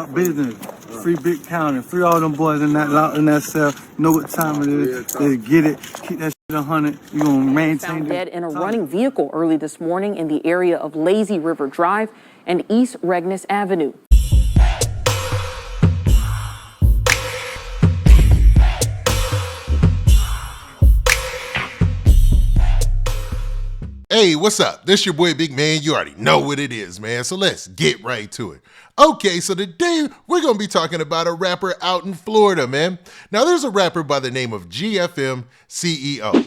Block business, free big county, free all them boys in that cell. Know what time it is. They get it. Keep that shit 100. You gonna maintain Found dead in a running vehicle early this morning in the area of Lazy River Drive and East Regnis Avenue. Hey, what's up? This your boy Big Man. You already know what it is, man. So let's get right to it. Okay, so today we're going to be talking about a rapper out in Florida, man. Now, there's a rapper by the name of GFM CEO.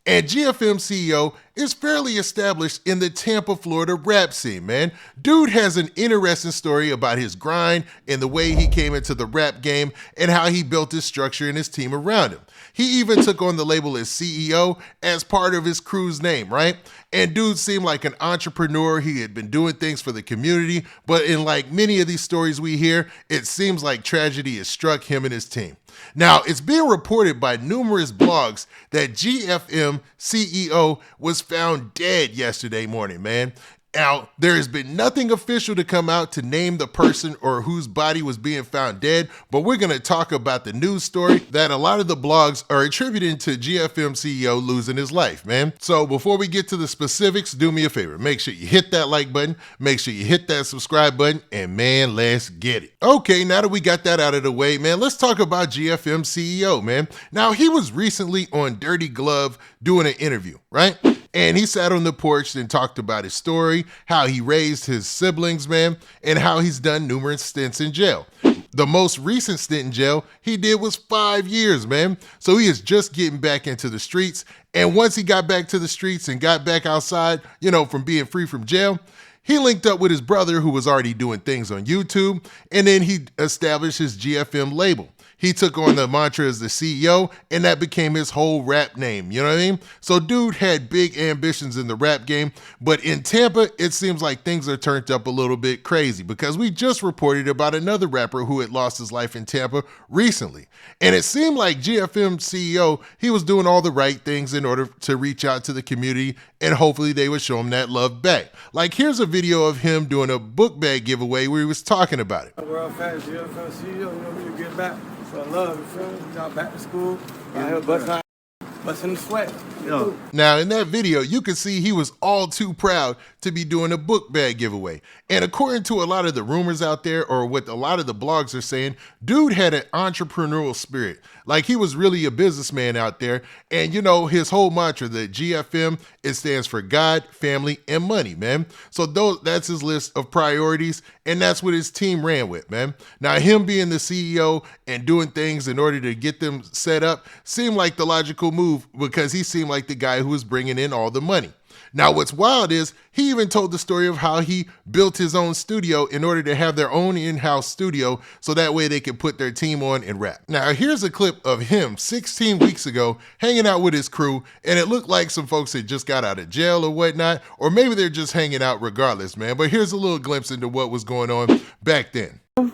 And GFM CEO is fairly established in the Tampa, Florida rap scene, man. Dude has an interesting story about his grind and the way he came into the rap game and how he built his structure and his team around him. He even took on the label as CEO as part of his crew's name, right? And dude seemed like an entrepreneur. He had been doing things for the community, but in like many of these stories we hear, it seems like tragedy has struck him and his team. Now, it's being reported by numerous blogs that GFM CEO was found dead yesterday morning, man. Now, there has been nothing official to come out to name the person or whose body was being found dead, but we're going to talk about the news story that a lot of the blogs are attributing to GFM CEO losing his life, man. So before we get to the specifics, do me a favor. Make sure you hit that like button, make sure you hit that subscribe button, and man, let's get it. Okay, now that we got that out of the way, man, let's talk about GFM CEO, man. Now, he was recently on Dirty Glove doing an interview, right? And he sat on the porch and talked about his story, how he raised his siblings, man, and how he's done numerous stints in jail. The most recent stint in jail he did was 5 years, man. So he is just getting back into the streets. And once he got back to the streets and got back outside, you know, from being free from jail, he linked up with his brother who was already doing things on YouTube. And then he established his GFM label. He took on the mantra as the CEO, and that became his whole rap name, you know what I mean? So dude had big ambitions in the rap game, but in Tampa, it seems like things are turned up a little bit crazy because we just reported about another rapper who had lost his life in Tampa recently. And it seemed like GFM CEO, he was doing all the right things in order to reach out to the community, and hopefully they would show him that love back. Like, here's a video of him doing a book bag giveaway where he was talking about it. World famous GFM CEO, you know me to get back. So I love you, feel me? Got back to school. I here busting the sweat. Yo. Now, in that video, you can see he was all too proud to be doing a book bag giveaway. And according to a lot of the rumors out there, or what a lot of the blogs are saying, dude had an entrepreneurial spirit. Like, he was really a businessman out there. And, you know, his whole mantra, the GFM, it stands for God, family, and money, man. So that's his list of priorities, and that's what his team ran with, man. Now, him being the CEO and doing things in order to get them set up seemed like the logical move because he seemed like the guy who was bringing in all the money. Now, what's wild is he even told the story of how he built his own studio in order to have their own in-house studio so that way they could put their team on and rap. Now, here's a clip of him 16 weeks ago hanging out with his crew, and it looked like some folks had just got out of jail or whatnot, or maybe they're just hanging out regardless, man. But here's a little glimpse into what was going on back then. We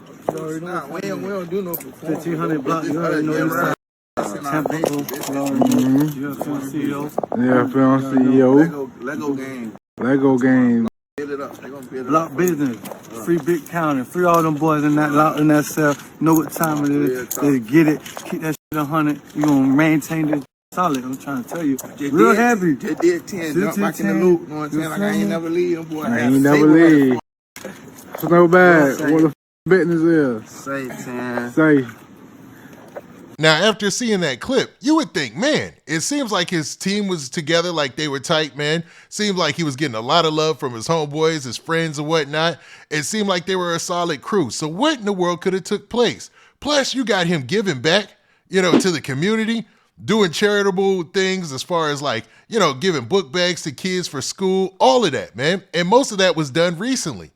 don't do no 1500 block, you already know this. Tampa, GFM CEO. GFM CEO. Lego game. Block business, free big county, free all them boys in that cell. Know what time it is. They get it. Keep that shit 100. You gonna maintain this solid. I'm trying to tell you. Real happy. They did 10. Jump back in the loop. You know what I'm saying? Like, I ain't never leave them, boy. I ain't never leave. It's no bad. What the business is? Safe, man. Safe. Now, after seeing that clip, you would think, man, it seems like his team was together, like they were tight, man. Seemed like he was getting a lot of love from his homeboys, his friends and whatnot. It seemed like they were a solid crew. So what in the world could have took place? Plus, you got him giving back, you know, to the community, doing charitable things as far as like, you know, giving book bags to kids for school, all of that, man. And most of that was done recently.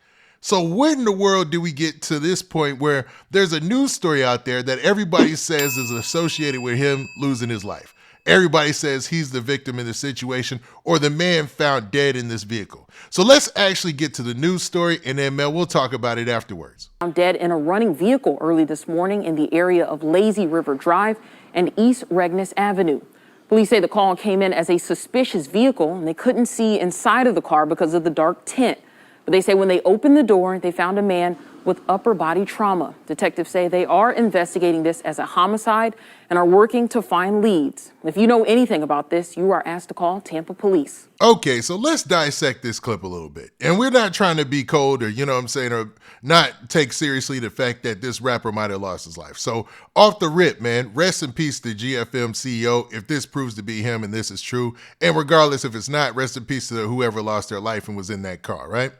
So when in the world do we get to this point where there's a news story out there that everybody says is associated with him losing his life? Everybody says he's the victim in the situation or the man found dead in this vehicle. So let's actually get to the news story, and then Mel, we'll talk about it afterwards. Found dead in a running vehicle early this morning in the area of Lazy River Drive and East Regnis Avenue. Police say the call came in as a suspicious vehicle, and they couldn't see inside of the car because of the dark tint. But they say when they opened the door, they found a man with upper body trauma. Detectives say they are investigating this as a homicide and are working to find leads. If you know anything about this, you are asked to call Tampa Police. Okay, so let's dissect this clip a little bit. And we're not trying to be cold or, you know what I'm saying, or not take seriously the fact that this rapper might have lost his life. So off the rip, man, rest in peace to GFM CEO if this proves to be him and this is true. And regardless if it's not, rest in peace to whoever lost their life and was in that car, right?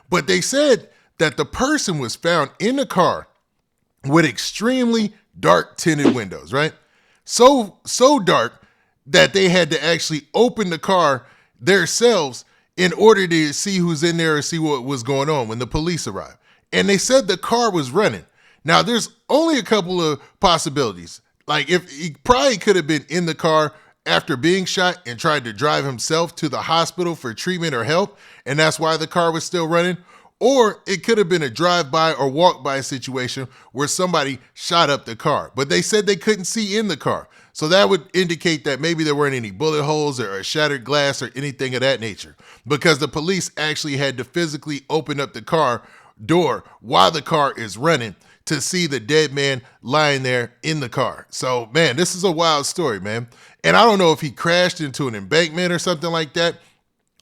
But they said that the person was found in the car with extremely dark tinted windows, right? So dark that they had to actually open the car themselves in order to see who's in there or see what was going on when the police arrived. And they said the car was running. Now, there's only a couple of possibilities. Like, if he probably could have been in the car after being shot and tried to drive himself to the hospital for treatment or help, and that's why the car was still running. Or it could have been a drive-by or walk-by situation where somebody shot up the car. But they said they couldn't see in the car. So that would indicate that maybe there weren't any bullet holes or a shattered glass or anything of that nature, because the police actually had to physically open up the car door while the car is running to see the dead man lying there in the car. So, man, this is a wild story, man. And I don't know if he crashed into an embankment or something like that,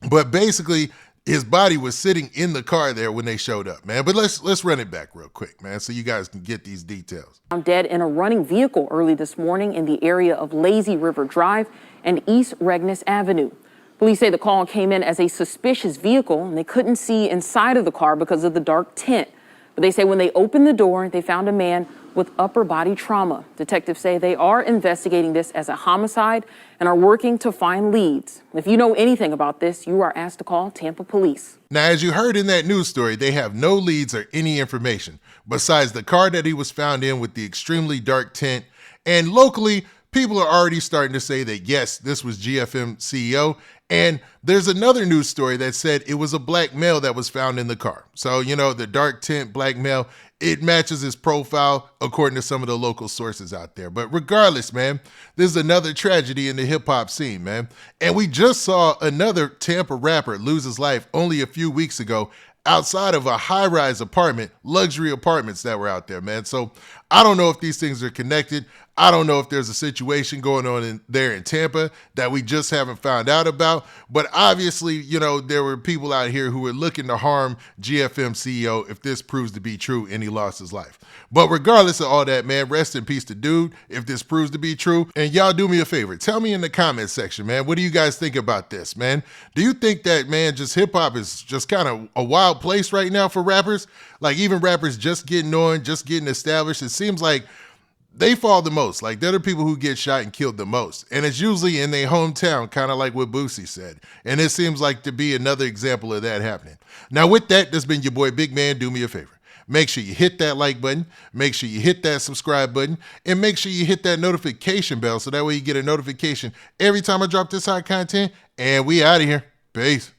but basically his body was sitting in the car there when they showed up, man. But let's run it back real quick, man, so you guys can get these details. Found dead in a running vehicle early this morning in the area of Lazy River Drive and East Regnis Avenue. Police say the call came in as a suspicious vehicle, and they couldn't see inside of the car because of the dark tint. But they say when they opened the door, they found a man with upper body trauma. Detectives say they are investigating this as a homicide and are working to find leads. If you know anything about this, you are asked to call Tampa Police. Now, as you heard in that news story, they have no leads or any information besides the car that he was found in with the extremely dark tint. And locally, people are already starting to say that, yes, this was GFM CEO. And there's another news story that said it was a black male that was found in the car. So, you know, the dark tint black male, it matches his profile according to some of the local sources out there. But regardless, man, this is another tragedy in the hip hop scene, man. And we just saw another Tampa rapper lose his life only a few weeks ago outside of a high-rise apartment, luxury apartments that were out there, man. So I don't know if these things are connected. I don't know if there's a situation going on there in Tampa that we just haven't found out about. But obviously, you know, there were people out here who were looking to harm GFM CEO if this proves to be true and he lost his life. But regardless of all that, man, rest in peace to dude if this proves to be true. And y'all do me a favor. Tell me in the comment section, man, what do you guys think about this, man? Do you think that, man, just hip hop is just kind of a wild place right now for rappers? Like even rappers just getting on, just getting established. It seems like they fall the most. Like they're the people who get shot and killed the most. And it's usually in their hometown, kind of like what Boosie said. And it seems like to be another example of that happening. Now with that, this has been your boy Big Man. Do me a favor. Make sure you hit that like button, make sure you hit that subscribe button, and make sure you hit that notification bell so that way you get a notification every time I drop this hot content. And we out of here. Peace.